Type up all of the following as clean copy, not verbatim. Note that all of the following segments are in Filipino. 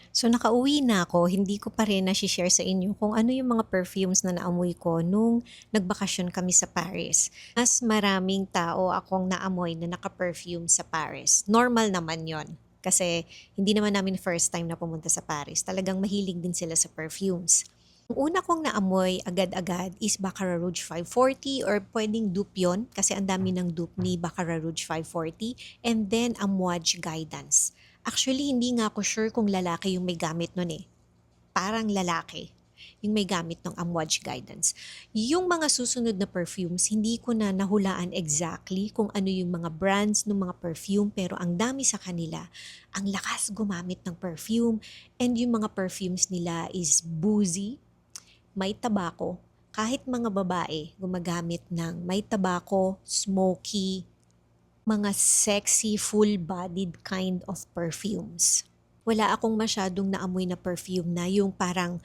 So nakauwi na ako, hindi ko pa rin nashi-share sa inyo kung ano yung mga perfumes na naamoy ko nung nagbakasyon kami sa Paris. Mas maraming tao akong naamoy na naka-perfume sa Paris. Normal naman yon. Kasi hindi naman namin first time na pumunta sa Paris. Talagang mahilig din sila sa perfumes. Ang una kong naamoy agad-agad is Baccarat Rouge 540 or pwedeng dupe yun kasi ang dami ng dupe ni Baccarat Rouge 540 and then Amouage Guidance. Actually, hindi nga ako sure kung lalaki yung may gamit nun eh. Parang lalaki yung may gamit ng Amouage Guidance. Yung mga susunod na perfumes, hindi ko na nahulaan exactly kung ano yung mga brands ng mga perfume pero ang dami sa kanila. Ang lakas gumamit ng perfume and yung mga perfumes nila is boozy, may tabako. Kahit mga babae gumagamit ng may tabako, smoky, mga sexy, full-bodied kind of perfumes. Wala akong masyadong naamoy na perfume na yung parang,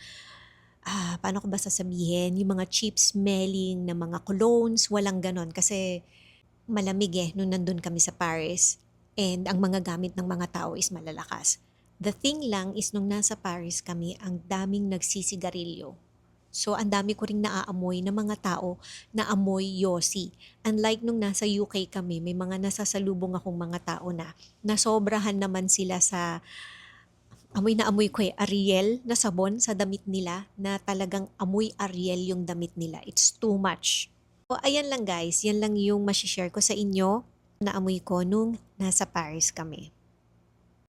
paano ko ba sasabihin, yung mga cheap smelling na mga colognes, walang ganon. Kasi malamig nung nandun kami sa Paris. And ang mga gamit ng mga tao is malalakas. The thing lang is nung nasa Paris kami, ang daming nagsisigarilyo. So, ang dami ko ring naaamoy na mga tao na amoy yosi. Unlike nung nasa UK kami, may mga nasasalubong akong mga tao na nasobrahan naman sila sa amoy na amoy ko Ariel na sabon sa damit nila na talagang amoy Ariel yung damit nila. It's too much. So, ayan lang guys. Yan lang yung masishare ko sa inyo na amoy ko nung nasa Paris kami.